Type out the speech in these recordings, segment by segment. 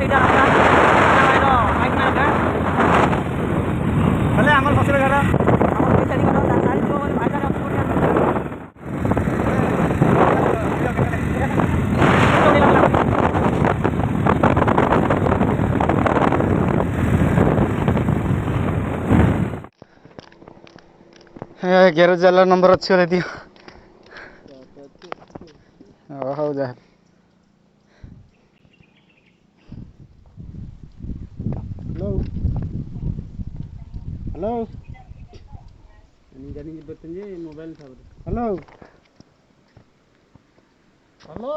এইটা রাস্তা বাইর বাইক না গা বলে আমার বসে গেল আমার পেছাড়ি গেল তার সাইড তো মানে ভাইটার অপশন ଗ୍ୟାରେଜ ବାଲା ନମ୍ବର ଅଛି ବୋଲେ ଦିଅ। ହଉ ଯା। Hello hello mobile hello hello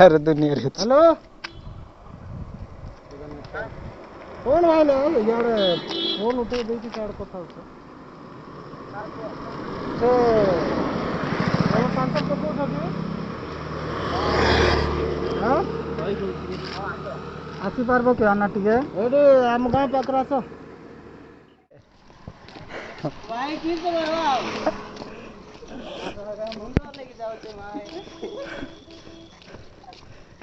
ଆରେ ଦୁନିଆରେ ହ୍ୟାଲୋ कौन भाई ले यार फोन उठे देती कार्ड कथा होता से हम कांटर को कोठा के हां भाई आसी पारबो के आना टिके एडे हम गांव पाकर आसो भाई की करे बाबा मुंडो लेके जाओ छे भाई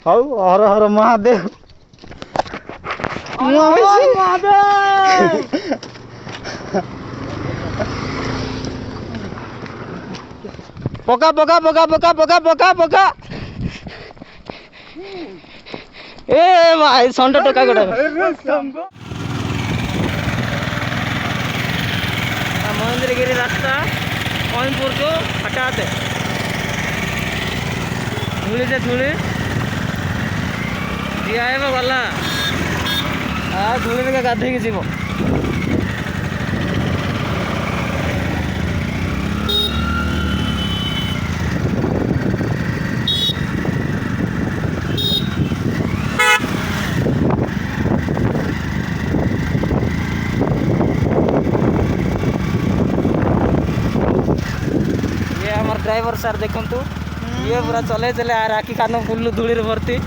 हाउ हर हर महादेव पोका पोका पोका पोका पोका पोका पोका ए भाई संडा टोका गोटा महेंद्रगिरी रास्ता मोइनपुर को हटाते धूली से धूली दिया है वो गला धूली में गाधे की जीव ये हमारे ड्राइवर सर देखो तू ये पूरा चले चले आ राखी कान फुल धूली भर्ती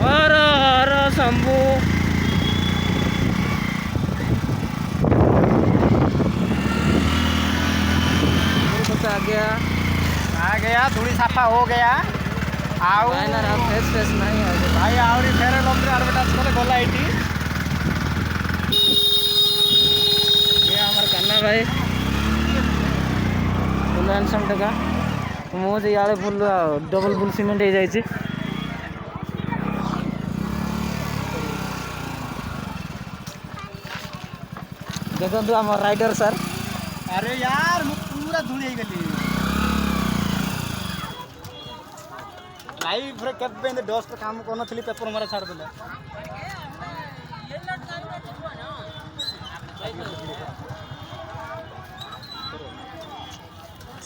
हर हर शंभू आ गया थोड़ी साफा हो गया आओ फेस फेस नहीं है भाई आहरी फेरे लंबरे एडवर्टाइज करे गला एटी ये हमार कान्ना भाई फुल हैंडसम टका मुझे यार फुल डबल फुल सीमेंट हो जाए देखो आम राइडर सर अरे यार मु पूरा धूली गली लाइव रे केबे डस्ट काम करन थली पेपर मारा छाड़ देले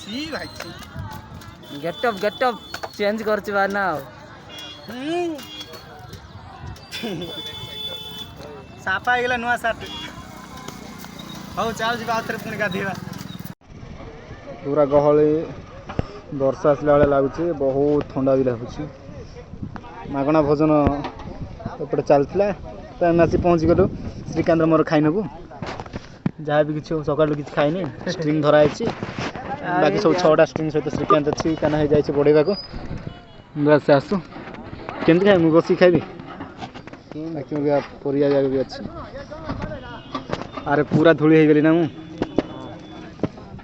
सी भाई गेटअप चेंज करछि बा ना साफा गेला नुआ शर्ट हौ चल जी बात रे पुणी गाधीबा पूरा गहली वर्षा आसला बेले लगुच बहुत ठंडा भी लगुच मागणा भोजन एपटे चलता तो आम आसी पहुँची गलु श्रीकांत मोर खाइनकु जहाँ भी किसी सकाल किसी खाइनी स्ट्रिंग धराई बाकी सब 6टा स्ट्रिंग सहित श्रीकांत अच्छी काना हो जाए बढ़ेगा बस आसु केमती खाइ मुझे बस खाइबी बाकी परिया जाग भी अच्छी अरे पूरा धूली हो गली ना मु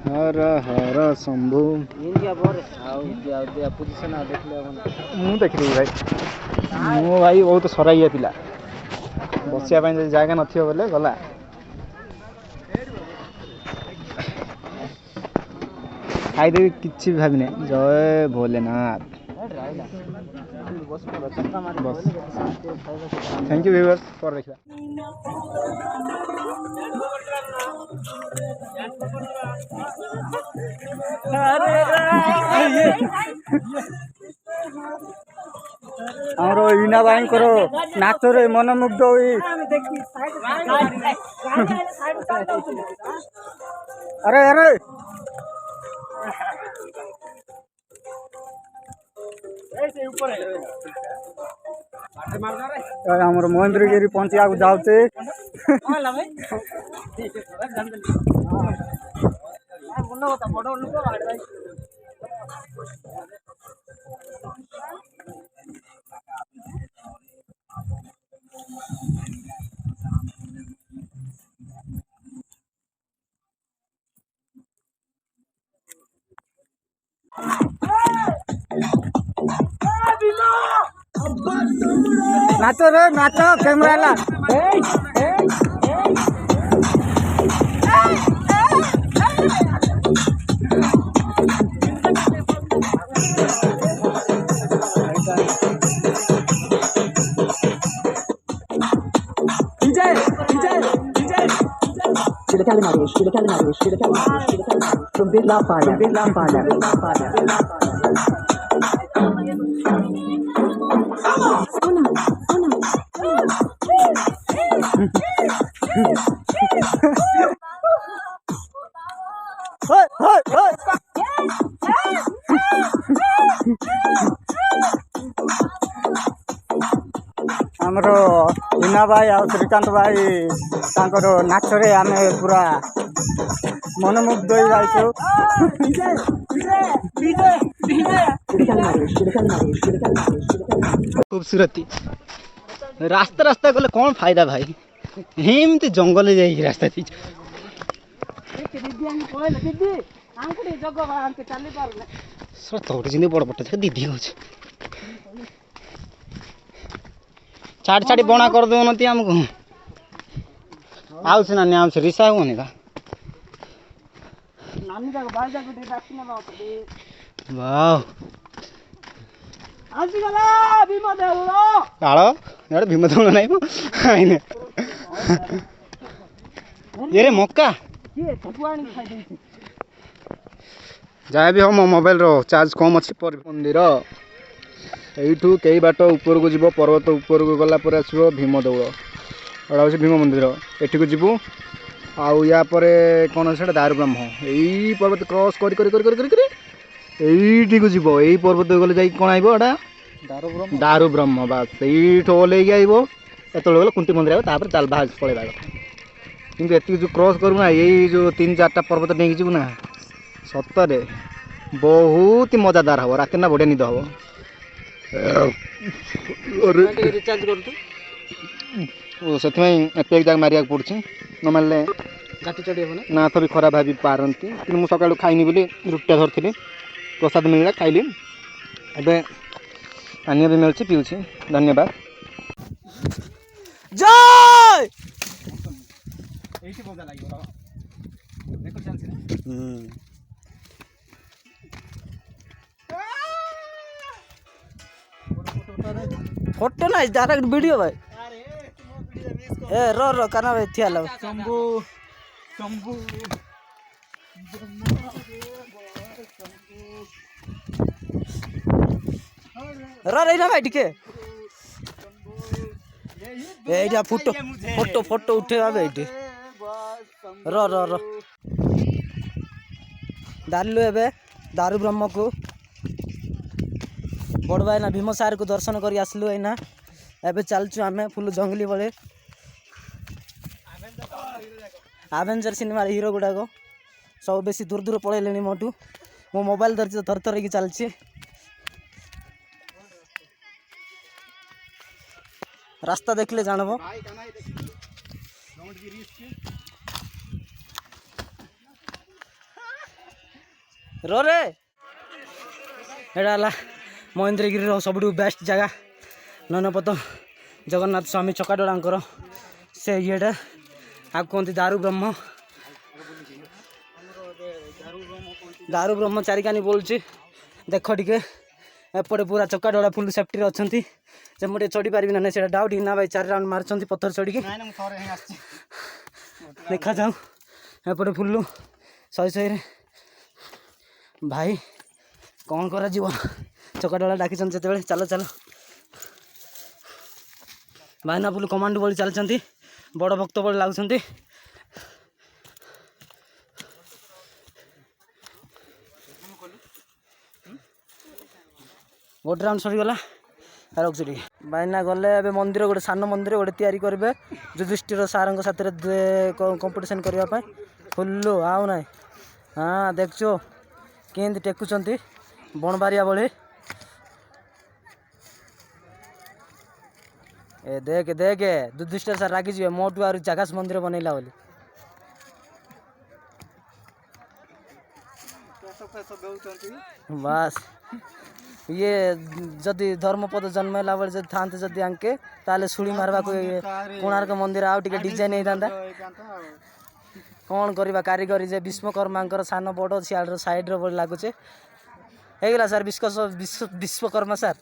हर हर शंभु मु देखी भाई मो भाई बहुत सराइया पिला बसिया जगह न बोले गला खाईदेवी किसी भी भाभी जय भोलेनाथ बस थैंक यू व्यूअर्स फॉर देखा आमर इना भाई करो नाच रे मन मुग्ध हुई अरे अरे आमर महेंद्रगिरी पहुंचा जाऊे କଥା ବଡ଼ ଲୋକ ଆଡ଼ଭାଇସ୍ नाच रे नाच कैमरा ला आमर रीना भाई आ श्रीकांत भाई तांकर नाच रे आमे पूरा मनमुग्ध हो जाइछो। खूबसूरती रास्ता रास्ता गले कौन फायदा भाई हेमती जंगल जाइए रास्ता थी तोड़ बड़ पट दीदी हो छाड़ छाड़ी बना कर दो नती हमको आउ से नानी आउ से रिसा होनी का नानी का भाई जा गुडी डाकना वाह आजी गला भीम देउलो काळो एडे भीम देउलो नाही को आइने ये रे मक्का के ठकुआनी खाइ देछि जाय भी हम मोबाइल रो चार्ज कम अछि पर मंदिर एठू कई बाट ऊपर को जीवो पर्वत ऊपर को गला पर आसो भीम देउल एडा होछि भीम मंदिर एठी को जीवो आउ या परे कोन सेटा दारू ब्रह्म एई पर्वत क्रॉस करी करी करी करी करी एठी को जीवो एई पर्वत गले जाई कोन आइबो एडा दारू ब्रह्म बास एठो ले आइबो एतले गले कुंती मंदिर आइबो तापर चाल भाग पळेबा किंतु एति जो क्रॉस करू ना एई जो 3-4टा पर्वत नेकी जीवो ना सत्तरे बहुत ही मजादार हबो रात ना बढ़िया निद हबो रिचार्ज कर तू ओ सेथमै एपेक जाग मारिया पड़छि न मानले गाटी चढ़ी हो ना तो भी खराब भाभी पारंती कि मु सकाळु खाइनी बोली रुटिया धरथिली प्रसाद मिलला खाइली एबे पानी भी मिलछि पिउछि धन्यवाद जय एठी बोजा लागियो देखो चांस फोटो ना डायरेक्ट वीडियो भाई ए रो काना भाई थिया लो शंभू शंभू रो रे ना भाई ठीक है एटा फोटो फोटो फोटो उठेबा बेटी रो रो रो दालु एबे दारू ब्रह्म को बड़ भाई ना भीम सार को दर्शन कर आसलु है ना एबे चलचु आमे फुल जंगली बड़े आवेंजर सिनेमा हीरो गुड़ाक सब बेसी दूर दूर पड़े मोटू मो मोबाइल धरती थर थर की चलछि रास्ता देखले जानबो रो रे एडाला महेंद्रगिरी सब बेस्ट जगह ननपत जगन्नाथ स्वामी चकाडोड़ा से ये आ कहते दारू ब्रह्म चारिकानी बोलूँ देख टे एपटे पूरा चकाडोड़ा फुल सेफ्टी अच्छा जे मुझे चढ़ी पारि ना से डाउट ना भाई 4 राउंड मार्च पत्थर चढ़ी देखा जाऊ एपटे फुल शहे शहे भाई कौन करा चकाडोला डाकी से चलो चलो भाईना फुल कमांड बोली चलती बड़ भक्त बोली लगुंट गोटे राउंड सरीगला रखी भाईना गले ए मंदिर गोटे सान मंदिर गोटे तैयारी करेंगे युधिष्ठिर सार साथ कंपिटिशन करने फुल आउ ना हाँ देखछ केमती टेकुंट बणबारिया भली ए देख देख युधिष्ठिर सर रागिଯିवे मोटू आ जगास मंदिर बनैला बोली बास ये जदि धर्मपद जन्मला बेले जब था जदि आंके ताले सुड़ी मारवा को कोणार्क मंदिर आउ टिके डिजाइन होता कौन करवा कारीगरी जे विश्वकर्मा सान बड़ सियाड़ साइड रो लगुचे होगला सर विश्वकर्मा सर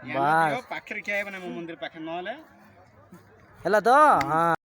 बास पाखे क्या है मंदिर पाखे ना है तो हाँ